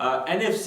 NFC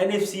NFC